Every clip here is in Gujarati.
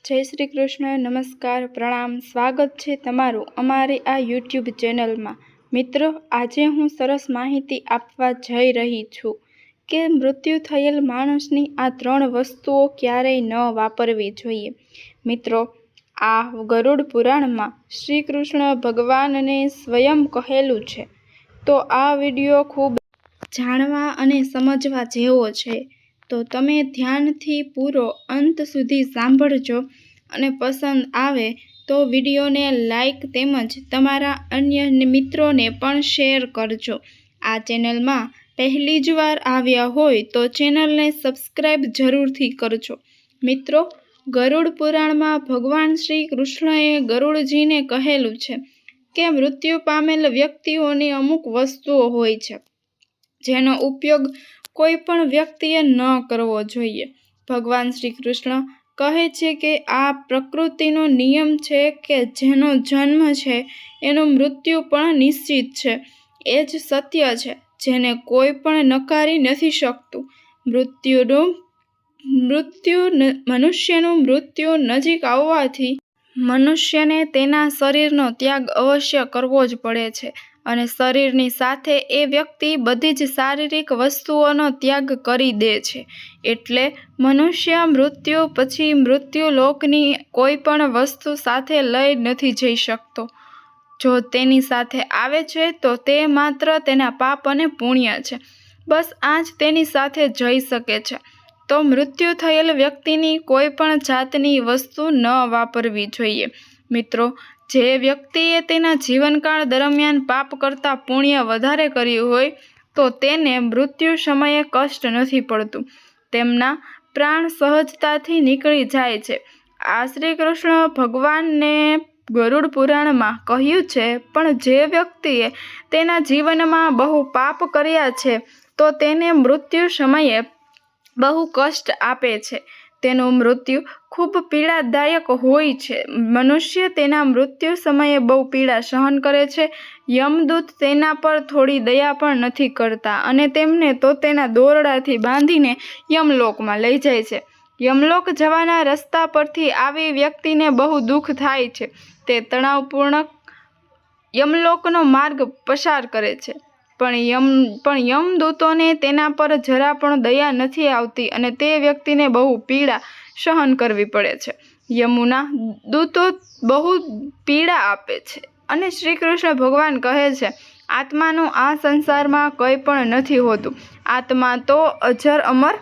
જય શ્રી કૃષ્ણ, નમસ્કાર, પ્રણામ, સ્વાગત છે તમારું અમારી આ યુટ્યુબ ચેનલમાં। મિત્રો, આજે હું સરસ માહિતી આપવા જઈ રહી છું કે મૃત્યુ થયેલ માણસની આ 3 વસ્તુઓ ક્યારેય ન વાપરવી જોઈએ। મિત્રો, આ ગરુડ પુરાણમાં શ્રી કૃષ્ણ ભગવાનને સ્વયં કહેલું છે, તો આ વિડીયો ખૂબ જાણવા અને સમજવા જેવો છે, તો તમે ધ્યાનથી પૂરો અંત સુધી સાંભળજો અને પસંદ આવે તો વિડીયોને લાઈક તેમજ તમારા અન્ય મિત્રોને પણ શેર કરજો। આ ચેનલમાં પહેલી જ વાર આવ્યા હોય તો ચેનલને સબસ્ક્રાઈબ જરૂરથી કરજો। મિત્રો, ગરુડ પુરાણમાં ભગવાન શ્રી કૃષ્ણએ ગરુડજીને કહેલું છે કે મૃત્યુ પામેલ વ્યક્તિઓની અમુક વસ્તુઓ હોય છે જેનો ઉપયોગ કોઈ પણ વ્યક્તિએ ન કરવો જોઈએ। ભગવાન શ્રી કૃષ્ણ કહે છે કે આ પ્રકૃતિનો નિયમ છે કે જેનો જન્મ છે એનું મૃત્યુ પણ નિશ્ચિત છે। એ જ સત્ય છે જેને કોઈ પણ નકારી નથી શકતું। મનુષ્યનું મૃત્યુ નજીક આવવાથી મનુષ્યને તેના શરીરનો ત્યાગ અવશ્ય કરવો જ પડે છે અને શરીરની સાથે એ વ્યક્તિ બધી જ શારીરિક વસ્તુઓનો ત્યાગ કરી દે છે। એટલે મનુષ્ય મૃત્યુ પછી મૃત્યુલોકની કોઈ પણ વસ્તુ સાથે લઈ નથી જઈ શકતો। જો તેની સાથે આવે છે તો તે માત્ર તેના પાપ અને પુણ્ય છે, બસ આ જ તેની સાથે જઈ શકે છે। તો મૃત્યુ થયેલ વ્યક્તિની કોઈ પણ જાતની વસ્તુ ન વાપરવી જોઈએ। મિત્રો, જે વ્યક્તિએ તેના જીવનકાળ દરમિયાન પાપ કરતાં પુણ્ય વધારે કર્યું હોય તો તેને મૃત્યુ સમયે કષ્ટ નથી પડતું, તેમના પ્રાણ સહજતાથી નીકળી જાય છે। આ શ્રી કૃષ્ણ ભગવાનને ગરુડ પુરાણમાં કહ્યું છે, પણ જે વ્યક્તિએ તેના જીવનમાં બહુ પાપ કર્યા છે તો તેને મૃત્યુ સમયે બહુ કષ્ટ આપે છે। તેનું મૃત્યુ ખૂબ પીડાદાયક હોય છે। મનુષ્ય તેના મૃત્યુ સમયે બહુ પીડા સહન કરે છે। યમદૂત તેના પર થોડી દયા પણ નથી કરતા અને તેમને તો તેના દોરડાથી બાંધીને યમલોકમાં લઈ જાય છે। યમલોક જવાના રસ્તા પરથી આવી વ્યક્તિને બહુ દુઃખ થાય છે। તે તણાવપૂર્ણ યમલોકનો માર્ગ પસાર કરે છે, પણ યમદૂતોને તેના પર જરા પણ દયા નથી આવતી અને તે વ્યક્તિને બહુ પીડા સહન કરવી પડે છે। યમુના દૂતો બહુ પીડા આપે છે અને શ્રી કૃષ્ણ ભગવાન કહે છે, આત્માનું આ સંસારમાં કંઈ પણ નથી હોતું। આત્મા તો અજર અમર,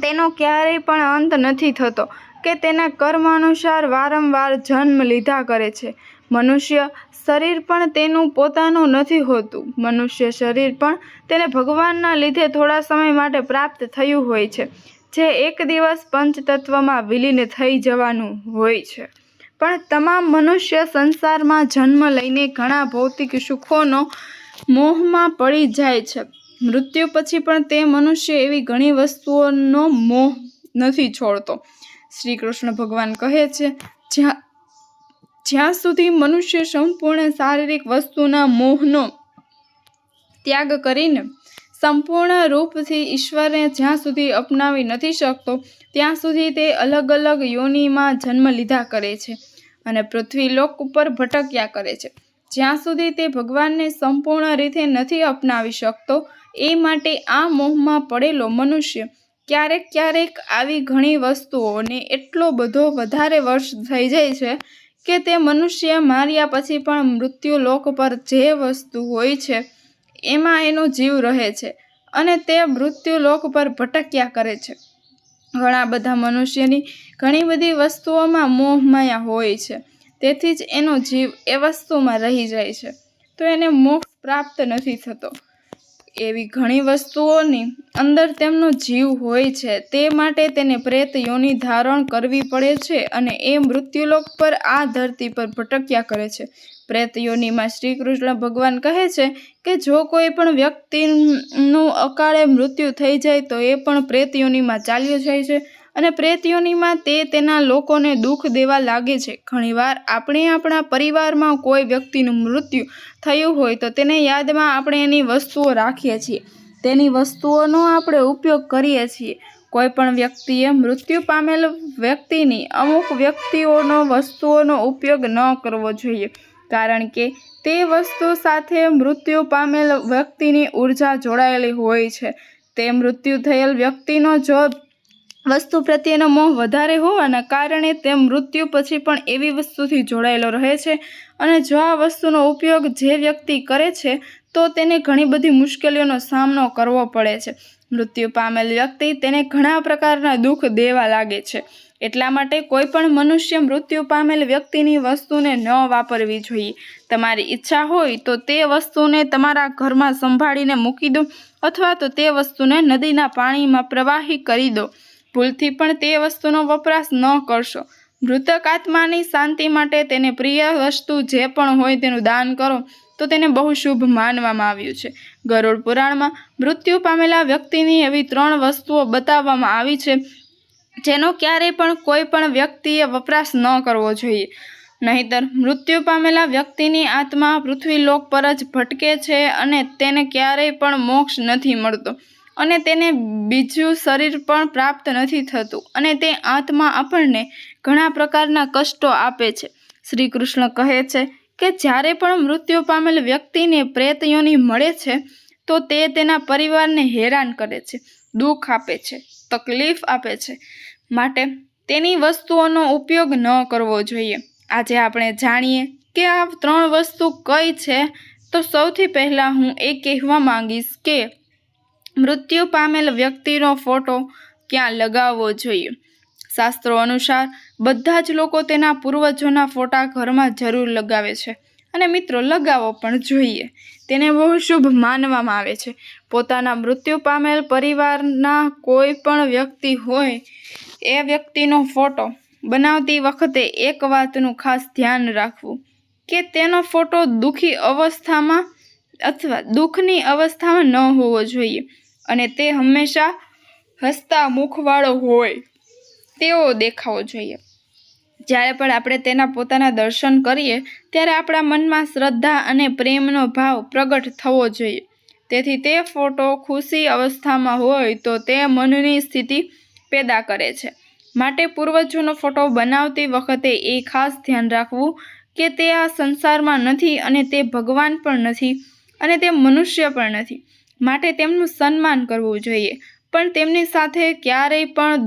તેનો ક્યારેય પણ અંત નથી થતો કે તેના કર્મ અનુસાર વારંવાર જન્મ લીધા કરે છે। મનુષ્ય શરીર પણ તેનું પોતાનું નથી હોતું। મનુષ્ય શરીર પણ તેને ભગવાનના લીધે થોડા સમય માટે પ્રાપ્ત થયું હોય છે, જે એક દિવસ પંચતત્વમાં વિલીન થઈ જવાનું હોય છે। પણ તમામ મનુષ્ય સંસારમાં જન્મ લઈને ઘણા ભૌતિક સુખોનો મોહમાં પડી જાય છે। મૃત્યુ પછી પણ તે મનુષ્ય એવી ઘણી વસ્તુઓનો મોહ નથી છોડતો। શ્રી કૃષ્ણ ભગવાન કહે છે, જ્યાં સુધી મનુષ્ય સંપૂર્ણ શારીરિક વસ્તુના મોહનો ત્યાગ કરીને સંપૂર્ણ રૂપથી ઈશ્વરને જ્યાં સુધી અપનાવી નથી શકતો ત્યાં સુધી તે અલગ અલગ યોનિમાં જન્મ લીધા કરે છે અને પૃથ્વીલોક ઉપર ભટક્યા કરે છે। જ્યાં સુધી તે ભગવાનને સંપૂર્ણ રીતે નથી અપનાવી શકતો એ માટે આ મોહમાં પડેલો મનુષ્ય ક્યારેક આવી ઘણી વસ્તુઓને એટલો બધો વધારે વર્ષ થઈ જાય છે કે તે મનુષ્ય માર્યા પછી પણ મૃત્યુલોક પર જે વસ્તુ હોય છે એમાં એનો જીવ રહે છે અને તે મૃત્યુલોક પર ભટક્યા કરે છે। ઘણા બધા મનુષ્યની ઘણી બધી વસ્તુઓમાં મોહ માયા હોય છે, તેથી જ એનો જીવ એ વસ્તુમાં રહી જાય છે, તો એને મોક્ષ પ્રાપ્ત નથી થતો। એવી ઘણી વસ્તુઓની અંદર તેમનો જીવ હોય છે, તે માટે તેને પ્રેત યોનિ ધારણ કરવી પડે છે અને એ મૃત્યુલોક પર આ ધરતી પર ભટક્યા કરે છે। પ્રેત યોનિમાં શ્રી કૃષ્ણ ભગવાન કહે છે કે જો કોઈ પણ વ્યક્તિનું અકાળે મૃત્યુ થઈ જાય તો એ પણ પ્રેત યોનિમાં ચાલ્યો જાય છે અને પ્રેત યોનિમાં તે તેના લોકોને દુઃખ દેવા લાગે છે। ઘણીવાર આપણે આપણા પરિવારમાં કોઈ વ્યક્તિનું મૃત્યુ થયું હોય તો તેને યાદમાં આપણે એની વસ્તુઓ રાખીએ છીએ, તેની વસ્તુઓનો આપણે ઉપયોગ કરીએ છીએ। કોઈ પણ વ્યક્તિએ મૃત્યુ પામેલ વ્યક્તિની અમુક વ્યક્તિઓનો વસ્તુઓનો ઉપયોગ ન કરવો જોઈએ, કારણ કે તે વસ્તુ સાથે મૃત્યુ પામેલ વ્યક્તિની ઉર્જા જોડાયેલી હોય છે. તે મૃત્યુ થયેલ વ્યક્તિનો જો વસ્તુ પ્રત્યેનો મોહ વધારે હોવાના કારણે તે મૃત્યુ પછી પણ એવી વસ્તુથી જોડાયેલો રહે છે, અને જો આ વસ્તુનો ઉપયોગ જે વ્યક્તિ કરે છે તો તેને ઘણી બધી મુશ્કેલીઓનો સામનો કરવો પડે છે. મૃત્યુ પામેલ વ્યક્તિ તેને ઘણા પ્રકારના દુઃખ દેવા લાગે છે. એટલા માટે કોઈ પણ મનુષ્ય મૃત્યુ પામેલ વ્યક્તિની વસ્તુને ન વાપરવી જોઈએ. તમારી ઈચ્છા હોય તો તે વસ્તુને તમારા ઘરમાં સંભાળીને મૂકી દો, અથવા તો તે વસ્તુને નદીના પાણીમાં પ્રવાહી કરી દો. ભૂલથી પણ તે વસ્તુનો વપરાશ ન કરશો. મૃતક આત્માની શાંતિ માટે તેને પ્રિય વસ્તુ જે પણ હોય તેનું દાન કરો તો તેને બહુ શુભ માનવામાં આવ્યું છે. ગરુડ પુરાણમાં મૃત્યુ પામેલા વ્યક્તિની એવી 3 વસ્તુઓ બતાવવામાં આવી છે જેનો ક્યારેય પણ કોઈ પણ વ્યક્તિએ વપરાશ ન કરવો જોઈએ, નહીંતર મૃત્યુ પામેલા વ્યક્તિની આત્મા પૃથ્વીલોક પર જ ભટકે છે અને તેને ક્યારેય પણ મોક્ષ નથી મળતો, અને તેને બીજું શરીર પણ પ્રાપ્ત નથી થતું, અને તે આત્મા આપણને ઘણા પ્રકારના કષ્ટો આપે છે. શ્રી કૃષ્ણ કહે છે કે જ્યારે પણ મૃત્યુ પામેલ વ્યક્તિને પ્રેત યોનિ મળે છે તો તે તેના પરિવારને હેરાન કરે છે, દુઃખ આપે છે, તકલીફ આપે છે, માટે તેની વસ્તુઓનો ઉપયોગ ન કરવો જોઈએ. આજે આપણે જાણીએ કે આ 3 વસ્તુ કઈ છે. તો સૌથી પહેલાં હું એ કહેવા માંગીશ કે મૃત્યુ પામેલ વ્યક્તિનો ફોટો ક્યાં લગાવવો જોઈએ. શાસ્ત્રો અનુસાર બધા જ લોકો તેના પૂર્વજોના ફોટા ઘરમાં જરૂર લગાવે છે, અને મિત્રો લગાવવો પણ જોઈએ. તેને બહુ શુભ માનવામાં આવે છે. પોતાના મૃત્યુ પામેલ પરિવારના કોઈ પણ વ્યક્તિ હોય એ વ્યક્તિનો ફોટો બનાવતી વખતે એક વાતનું ખાસ ધ્યાન રાખવું કે તેનો ફોટો દુઃખી અવસ્થામાં અથવા દુઃખની અવસ્થામાં ન હોવો જોઈએ, અને તે હંમેશા હસતા મુખવાળો હોય તેવો દેખાવો જોઈએ. જ્યારે પણ આપણે તેના પોતાના દર્શન કરીએ ત્યારે આપણા મનમાં શ્રદ્ધા અને પ્રેમનો ભાવ પ્રગટ થવો જોઈએ. તેથી તે ફોટો ખુશી અવસ્થામાં હોય તો તે મનની સ્થિતિ પેદા કરે છે. માટે પૂર્વજોનો ફોટો બનાવતી વખતે એ ખાસ ધ્યાન રાખવું કે તે આ સંસારમાં નથી, અને તે ભગવાન પણ નથી, અને તે મનુષ્ય પણ નથી, માટે તેમનું સન્માન કરવું જોઈએ, પણ તેમની સાથે ક્યારેય પણ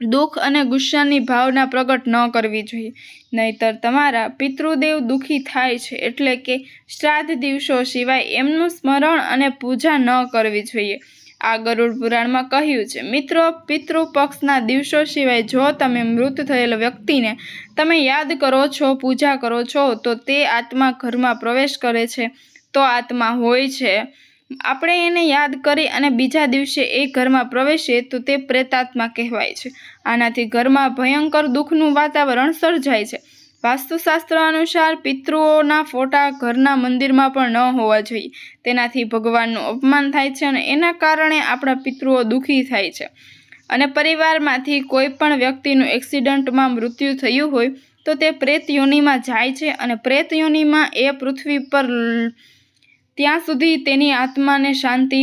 દુઃખ અને ગુસ્સાની ભાવના પ્રગટ ન કરવી જોઈએ, નહીંતર તમારા પિતૃદેવ દુઃખી થાય છે. એટલે કે શ્રાદ્ધ દિવસો સિવાય એમનું સ્મરણ અને પૂજા ન કરવી જોઈએ. આ ગરુડ પુરાણમાં કહ્યું છે. મિત્રો, પિતૃપક્ષના દિવસો સિવાય જો તમે મૃત થયેલ વ્યક્તિને તમે યાદ કરો છો, પૂજા કરો છો, તો તે આત્મા ઘરમાં પ્રવેશ કરે છે. તો આત્મા હોય છે, આપણે એને યાદ કરી અને બીજા દિવસે એ ઘરમાં પ્રવેશે તો તે પ્રેતાત્મા કહેવાય છે. આનાથી ઘરમાં ભયંકર દુઃખનું વાતાવરણ સર્જાય છે. વાસ્તુશાસ્ત્ર અનુસાર પિતૃઓના ફોટા ઘરના મંદિરમાં પણ ન હોવા જોઈએ. તેનાથી ભગવાનનું અપમાન થાય છે, અને એના કારણે આપણા પિતૃઓ દુઃખી થાય છે. અને પરિવારમાંથી કોઈ પણ વ્યક્તિનું એક્સિડન્ટમાં મૃત્યુ થયું હોય તો તે પ્રેત યોનિમાં જાય છે, અને પ્રેત યોનિમાં એ પૃથ્વી પર ત્યાં સુધી તેની આત્માને શાંતિ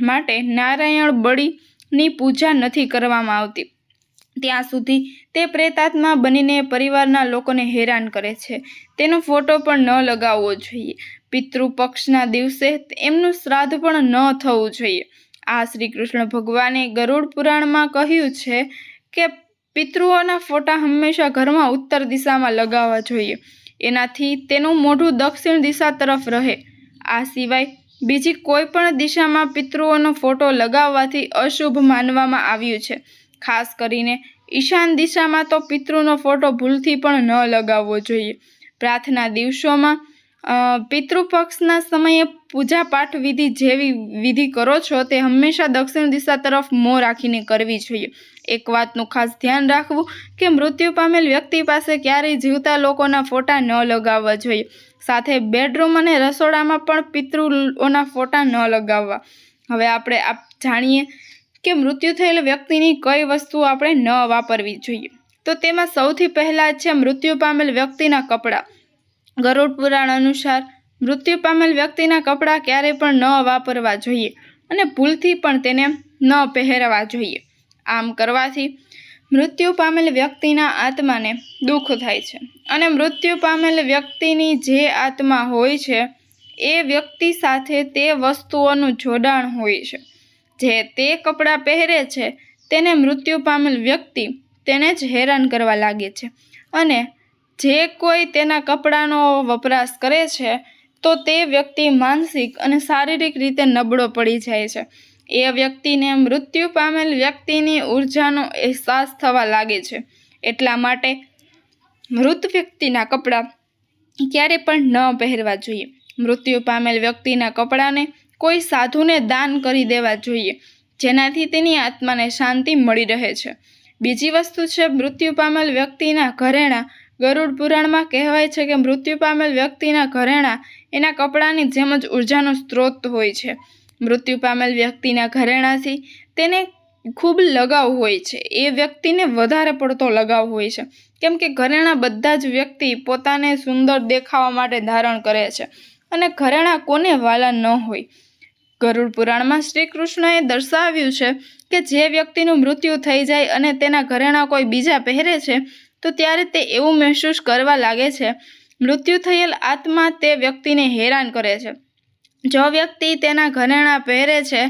માટે નારાયણ બળીની પૂજા નથી કરવામાં આવતી. ત્યાં સુધી તે પ્રેતાત્મા બનીને પરિવારના લોકોને હેરાન કરે છે. તેનો ફોટો પણ ન લગાવવો જોઈએ. પિતૃપક્ષના દિવસે એમનું શ્રાદ્ધ પણ ન થવું જોઈએ. આ શ્રી કૃષ્ણ ભગવાને ગરુડ પુરાણમાં કહ્યું છે કે પિતૃઓના ફોટા હંમેશા ઘરમાં ઉત્તર દિશામાં લગાવવા જોઈએ. એનાથી તેનું મોઢું દક્ષિણ દિશા તરફ રહે. આ સિવાય બીજી કોઈ પણ દિશામાં પિતૃઓનો ફોટો લગાવવાથી અશુભ માનવામાં આવ્યું છે. ખાસ કરીને ઈશાન દિશામાં તો પિતૃનો ફોટો ભૂલથી પણ ન લગાવવો જોઈએ. પ્રાર્થના દિવસોમાં પિતૃપક્ષના સમયે પૂજાપાઠ વિધિ જેવી વિધિ કરો છો તે હંમેશા દક્ષિણ દિશા તરફ મોં રાખીને કરવી જોઈએ. એક વાતનું ખાસ ધ્યાન રાખવું કે મૃત્યુ પામેલ વ્યક્તિ પાસે ક્યારેય જીવતા લોકોના ફોટા ન લગાવવા જોઈએ. સાથે બેડરૂમ અને રસોડામાં પણ પિતૃઓના ફોટા ન લગાવવા. હવે આપણે જાણીએ કે મૃત્યુ થયેલ વ્યક્તિની કઈ વસ્તુ આપણે ન વાપરવી જોઈએ. તો તેમાં સૌથી પહેલાં છે મૃત્યુ પામેલ વ્યક્તિના કપડાં. ગરુડ પુરાણ અનુસાર મૃત્યુ પામેલ વ્યક્તિના કપડાં ક્યારેય પણ ન વાપરવા જોઈએ, અને ભૂલથી પણ તેને ન પહેરવા જોઈએ. આમ કરવાથી મૃત્યુ પામેલ વ્યક્તિના આત્માને દુઃખ થાય છે અને મૃત્યુ પામેલ વ્યક્તિની જે આત્મા હોય છે એ વ્યક્તિ સાથે તે વસ્તુઓનું જોડાણ હોય છે. જે તે કપડાં પહેરે છે તેને મૃત્યુ પામેલ વ્યક્તિ તેને જ હેરાન કરવા લાગે છે અને જે કોઈ તેના કપડાનો વપરાશ કરે છે તો તે વ્યક્તિ માનસિક અને શારીરિક રીતે નબળો પડી જાય છે. એ વ્યક્તિને મૃત્યુ પામેલ વ્યક્તિની ઉર્જાનો અહેસાસ થવા લાગે છે. એટલા માટે મૃત વ્યક્તિના કપડાં ક્યારે પણ ન પહેરવા જોઈએ. મૃત્યુ પામેલ વ્યક્તિના કપડાને કોઈ સાધુને દાન કરી દેવા જોઈએ, જેનાથી તેની આત્માને શાંતિ મળી રહે છે. બીજી વસ્તુ છે મૃત્યુ પામેલ વ્યક્તિના ઘરેણાં. ગરુડ પુરાણમાં કહેવાય છે કે મૃત્યુ પામેલ વ્યક્તિના ઘરેણાં એના કપડાની જેમ જ ઉર્જાનો સ્ત્રોત હોય છે. મૃત્યુ પામેલ વ્યક્તિના ઘરેણાંથી તેને ખૂબ લગાવ હોય છે. એ વ્યક્તિને વધારે પડતો લગાવ હોય છે, કેમ કે ઘરેણાં બધા જ વ્યક્તિ પોતાને સુંદર દેખાવા માટે ધારણ કરે છે અને ઘરેણાં કોને વાલા ન હોય. ગરુડ પુરાણમાં શ્રી કૃષ્ણએ દર્શાવ્યું છે કે જે વ્યક્તિનું મૃત્યુ થઈ જાય અને તેના ઘરેણાં કોઈ બીજા પહેરે છે તો ત્યારે તે એવું મહેસૂસ કરવા લાગે છે મૃત્યુ થયેલ આત્મા તે વ્યક્તિને હેરાન કરે છે. જો વ્યક્તિ તેના ઘરેણાં પહેરે છે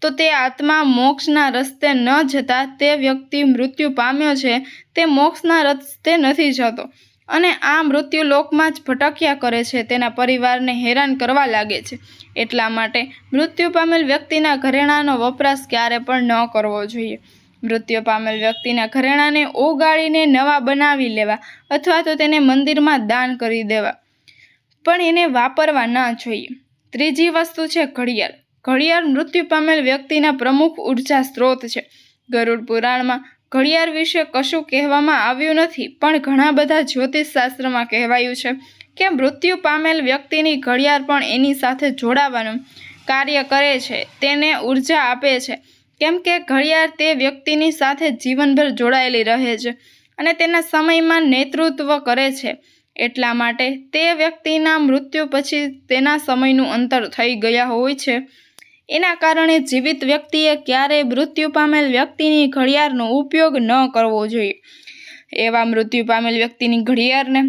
તો તે આત્મા મોક્ષના રસ્તે ન જતા તે વ્યક્તિ મૃત્યુ પામ્યો છે તે મોક્ષના રસ્તે નથી જતો અને આ મૃત્યુ લોકમાં જ ભટક્યા કરે છે, તેના પરિવારને હેરાન કરવા લાગે છે. એટલા માટે મૃત્યુ પામેલ વ્યક્તિના ઘરેણાંનો વપરાશ ક્યારે પણ ન કરવો જોઈએ. મૃત્યુ પામેલ વ્યક્તિના ઘરેણાંને ઓગાળીને નવા બનાવી લેવા અથવા તો તેને મંદિરમાં દાન કરી દેવા, પણ એને વાપરવા ના જોઈએ. ત્રીજી વસ્તુ છે ઘડિયાળ. ઘડિયાળ મૃત્યુ પામેલ વ્યક્તિના પ્રમુખ ઉર્જા સ્ત્રોત છે. ગરુડ પુરાણમાં ઘડિયાળ વિશે કશું કહેવામાં આવ્યું નથી, પણ ઘણા બધા જ્યોતિષ શાસ્ત્રમાં કહેવાયું છે કે મૃત્યુ પામેલ વ્યક્તિની ઘડિયાળ પણ એની સાથે જોડાવાનું કાર્ય કરે છે, તેને ઉર્જા આપે છે, કેમ કે ઘડિયાળ તે વ્યક્તિની સાથે જીવનભર જોડાયેલી રહે છે અને તેના સમયમાં નેતૃત્વ કરે છે. એટલા માટે તે વ્યક્તિના મૃત્યુ પછી તેના સમયનું અંતર થઈ ગયા હોય છે. એના કારણે જીવિત વ્યક્તિએ ક્યારેય મૃત્યુ પામેલ વ્યક્તિની ઘડિયાળનો ઉપયોગ ન કરવો જોઈએ. એવા મૃત્યુ પામેલ વ્યક્તિની ઘડિયાળને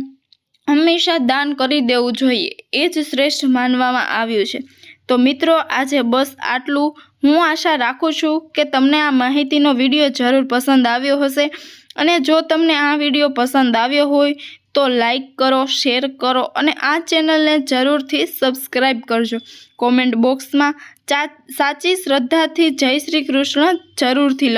હંમેશા દાન કરી દેવું જોઈએ, એ જ શ્રેષ્ઠ માનવામાં આવ્યું છે. તો મિત્રો, આજે બસ આટલું. હું આશા રાખું છું કે તમને આ માહિતીનો વિડીયો જરૂર પસંદ આવ્યો હશે અને જો તમને આ વિડીયો પસંદ આવ્યો હોય તો લાઈક કરો, શેર કરો અને આ ચેનલને જરૂરથી સબસ્ક્રાઈબ કરજો. કોમેન્ટ બોક્સમાં સાચી શ્રદ્ધાથી જય શ્રી કૃષ્ણ જરૂરથી લખો.